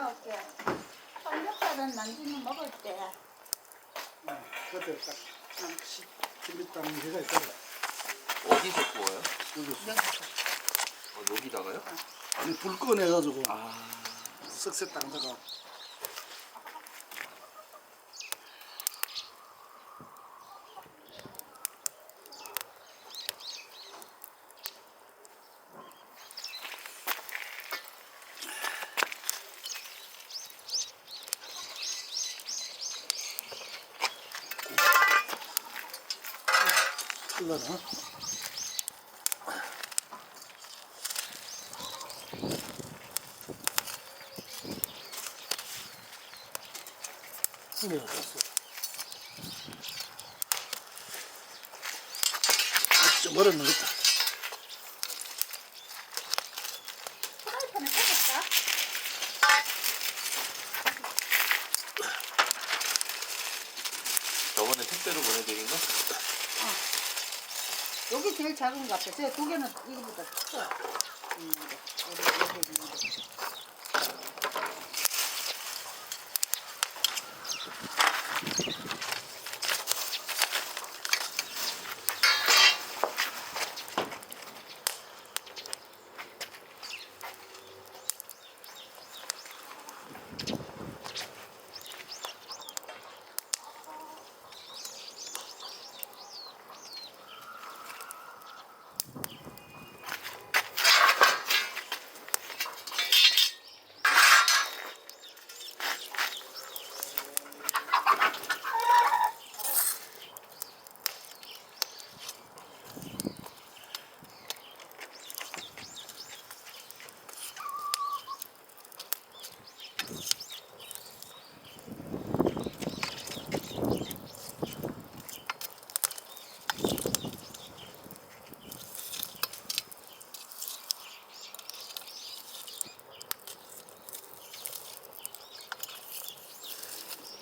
나올게. 삼겹살은 난중에 먹을 때. 그때 딱 준비땀 해가 있다가 어디서 구워요? 여기서 여기다가요? 아니 불 꺼내가지고 아, 쓱쓱 당다가 찰나나? 이게 어땠어? 좀 멀었는 것 같다. 프라이팬에 끓였어? 저번에 택배로 보내드린 거? 여기 제일 작은 것 같아. 저 두 개는 이거보다 커. 여기 있는 거.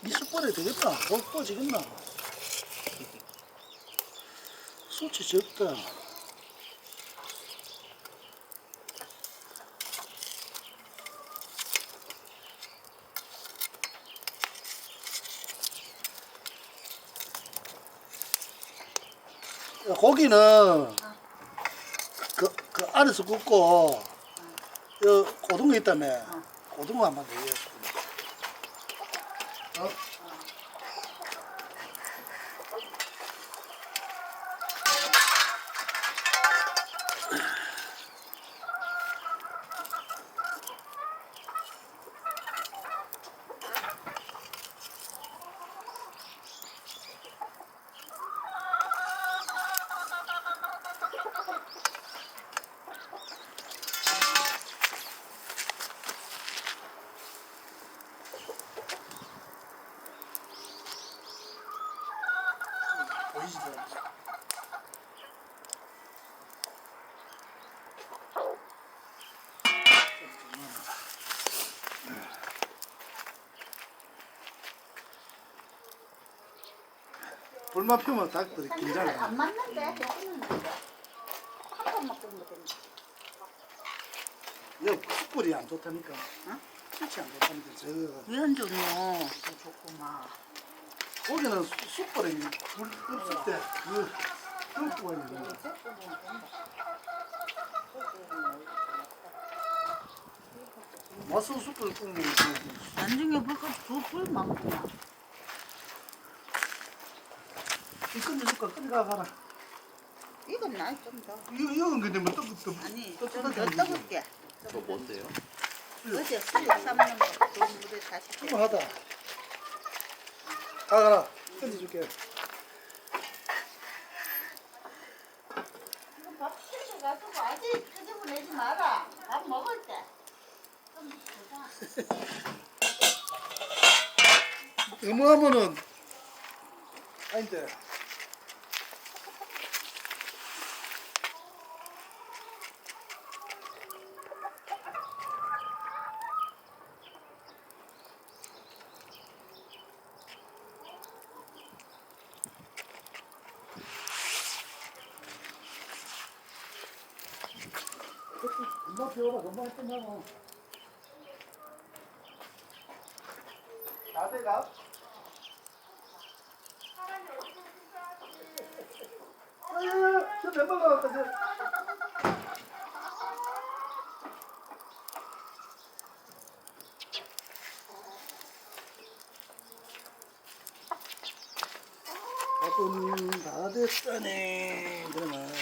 이 숯불에 되겠다. 구워지겠나? 숯이 적다. 야, 고기는 그 안에서 굽고 여 고등어 있다며. 고등어 한번 더 해. 어? 보이지도 않지. 불만 피우면 닭들이 삼겹살 긴장해. 안 맞는데? 여기는 한 번만 끓으면 된다. 이거 숯불이 안 좋다니까. 어? 숯이 안 좋다니까. 저거 왜 안 좋노? 더 좋구만. 고기는 숯불에 불 없을 때 끓고 있는 거. 맛은 숯불 끓는 거. 난중에 불 많구나. 이 끝내줄까? 끝내가 가라. 이건 나이 좀 더. 이건 근데 뭐 뜨겁다. 아니, 좀 더 뜨겁게. 저 뭔데요? 어제 수육 삶는 거, 그 물에 다시. 충분하다. 가라. 끝내줄게. 이거 밥 시켜가지고 아직 끄집어내지 마라. 밥 먹을 때. 좀 보자. 어머하면은 아닌데. 금방 배워라. 금방 끝나고. 다 돼가? 아유, 저 멤버가 왔다. 밥은 다 됐다네. 그러면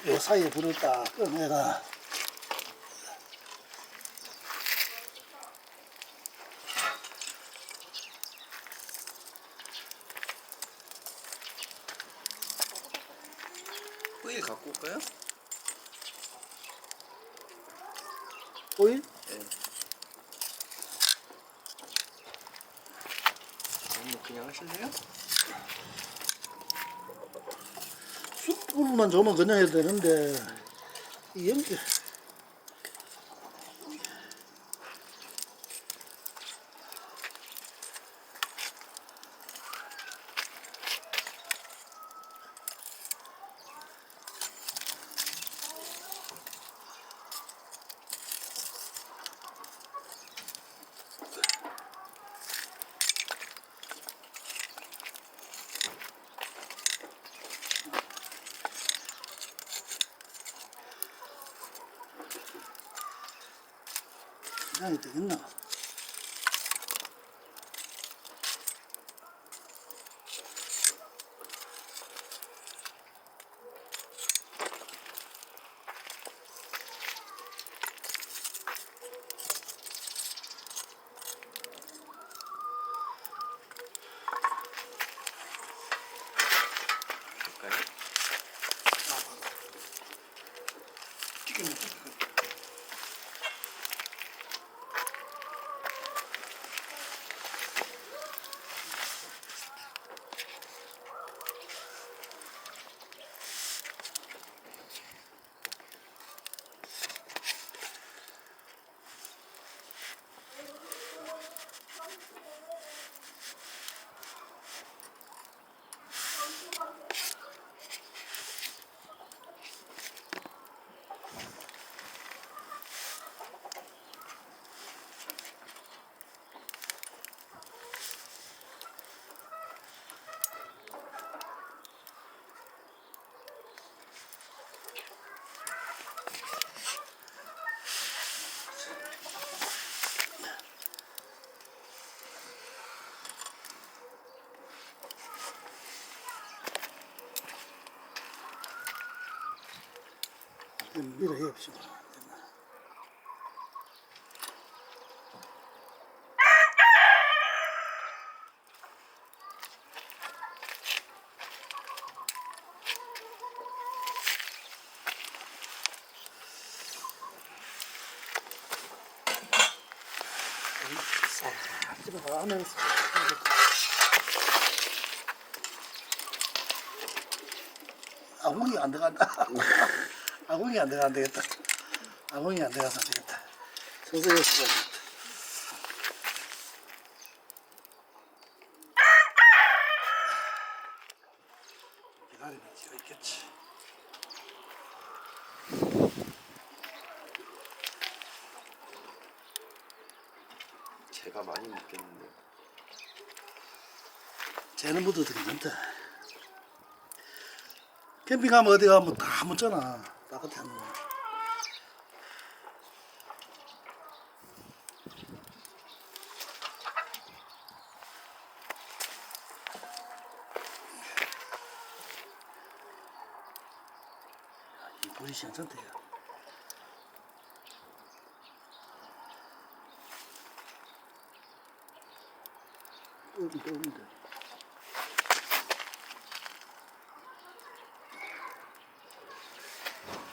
요 사이에 불을 딱 꺼내가 호일 갖고 올까요? 오일? 네. 아니면 그냥 하실래요? 숯불만 좋으면 그냥 해도 되는데 이 연기 그냥 해도 되겠나? 볼까요? 튀기면 밀어 해봅시다. 싹 집어가면서 아궁이 안 들어간다. 아궁이 안 들어가 안 되겠다. 아궁이 안 들어가서 안 되겠다. 서서히 했어. 기다리면 지가 있겠지. 제가 많이 묻겠는데. 쟤는 묻어도 괜찮다. 캠핑 가면 어디 가면 다 묻잖아. 따뜻한 거. 이 불이 괜찮대요. 뜨거운데.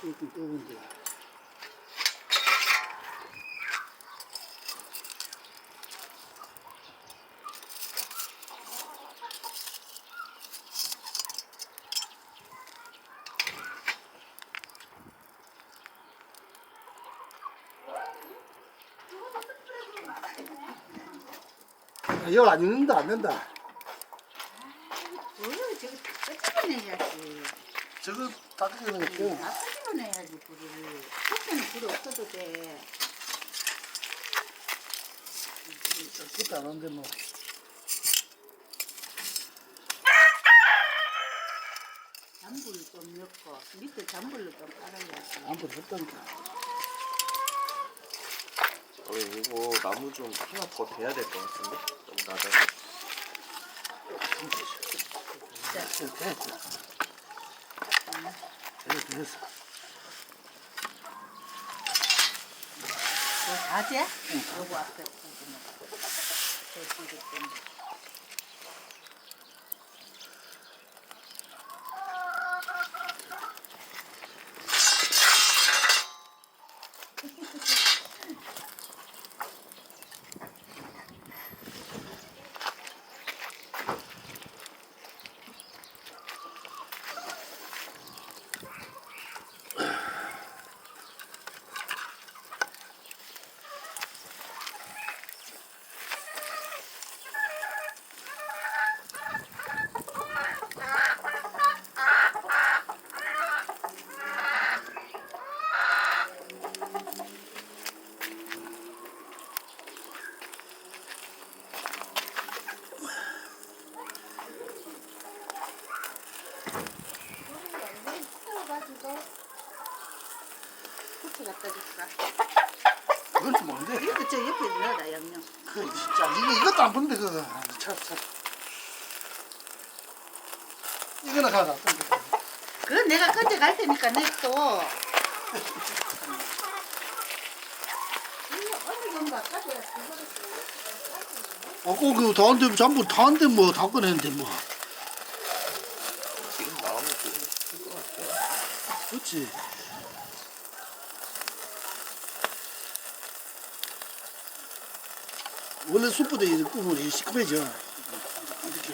뜨거운데. 이거 안 익는다 안 된다. 뭐야 저거 다 끄집어내야지. 저거 다 끓여놓을게. 다 끄집어내야지 불을. 그때는 불이 없어도 돼. 그때 안 하는데 뭐. 잔불 좀 넣고 밑에 잔불로 좀 깔아야지. 안 부럽다니까. 이거 나무 좀 하나 더 대야 될 것 같은데? 너무 낮아서. 됐어. 됐어. 뭐 다제? 요거 앞에 부분은. 저 뒤로 좀. 후추 갖다 줄까? 그건 좀 뭔데? 이거 저 옆에 넣어라 양념. 그 진짜 이것도 안 보는데 그거. 차. 이거나 가라. 그건 내가 건져 갈 테니까 냅둬. 이거 어느 정도 아까져야 그거를 그 다한테 전부 다한테 뭐 다 꺼냈는데 뭐. 지금 나오면 좋을 것 같아요. 그렇지. 원래 숯보다 이 구우면 시큼해져. 이렇게 돼.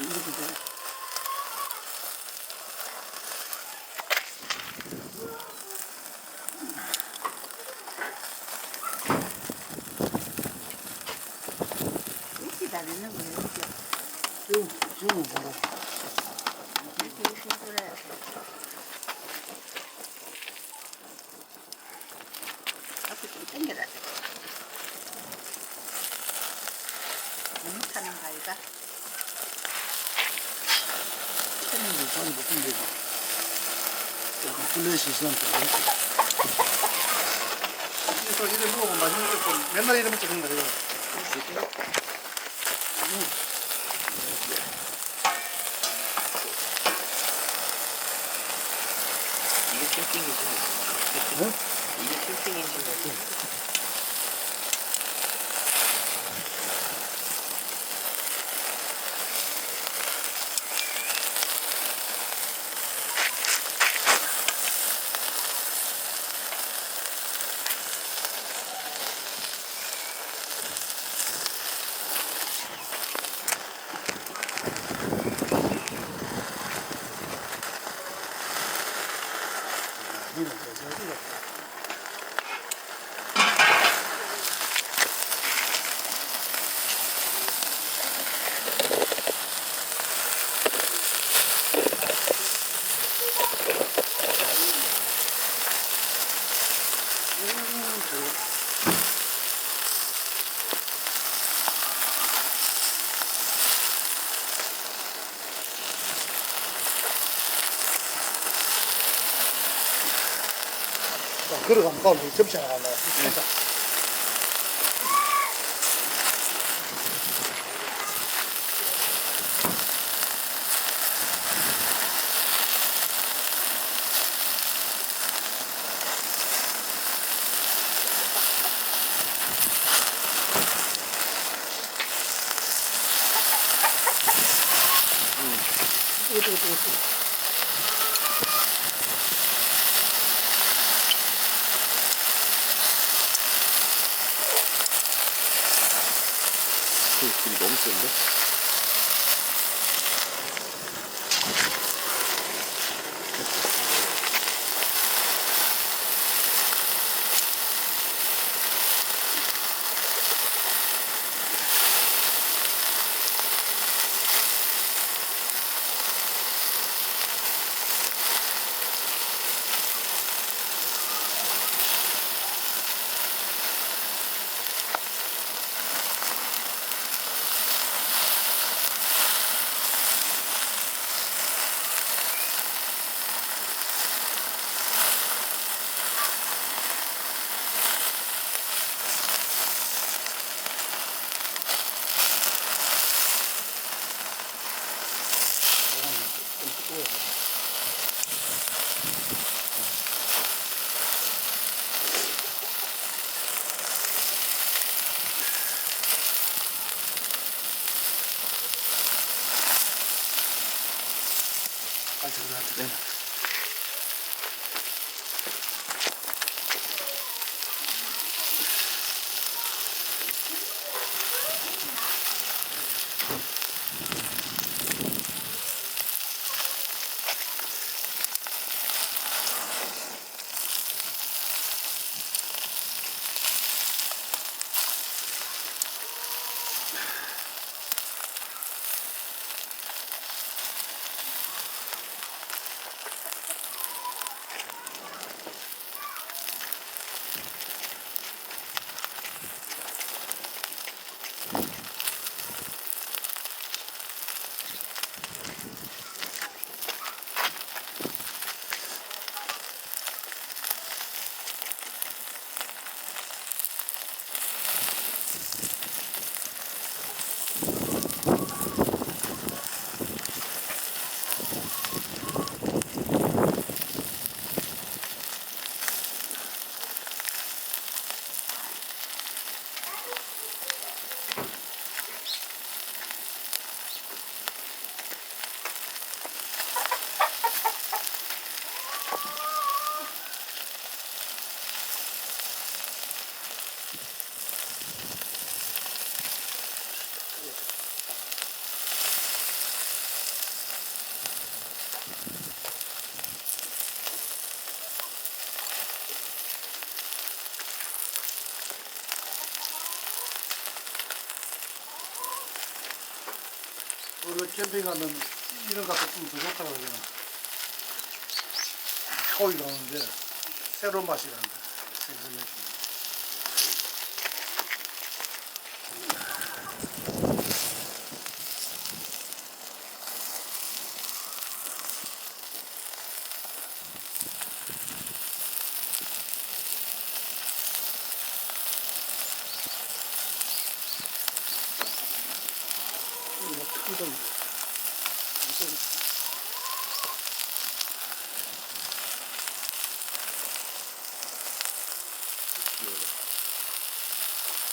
이렇게 다 넣는 거야 이렇게. 지금 뭐라. 이렇게 끓여야 돼. 앞에 좀 당겨라. 너무 타는 거 아이가? 처음에 많이 먹으면 되지. 약간 플래시 있으면 되겠지. 그래서 이래 먹으면 맛있는 거 맨날 이래 먹자 그런 거야. 이게 캠핑이지. 응? 이게 캠핑이지. 니는 그래서 어디가? 걸어가면 가면 접시 하나 간다. 불이 너무 센데? 아, 들어가. 네. 우리 캠핑 가면 이런 것도 좀 더 좋다고 그러잖아. 고기가 오는데 새로운 맛이라는 거야. 생선 느낌.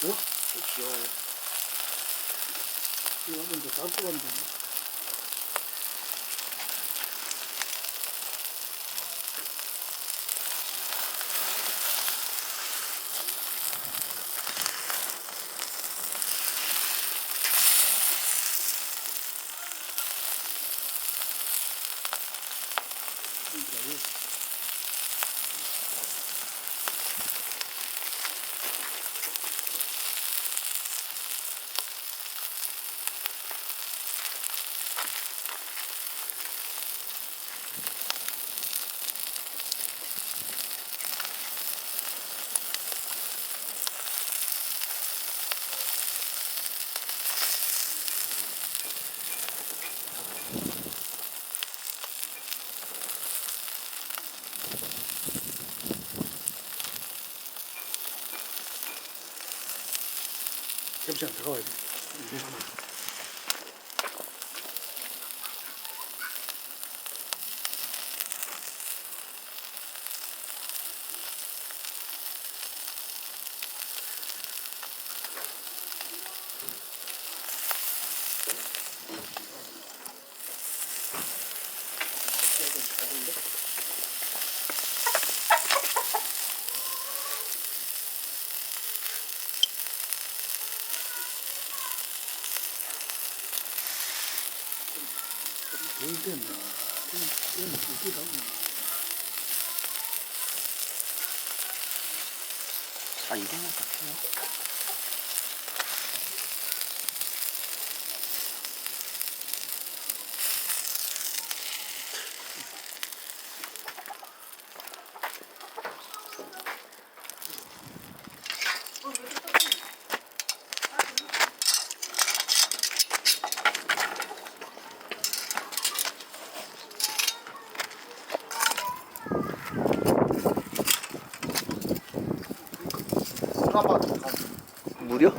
또 귀여워요. 이거 먼저 잡고 간다. 잠시만 들어가야 돼. 보일 때는 얘는 웃기다. 아 이거만 같아요. 아빠 무려?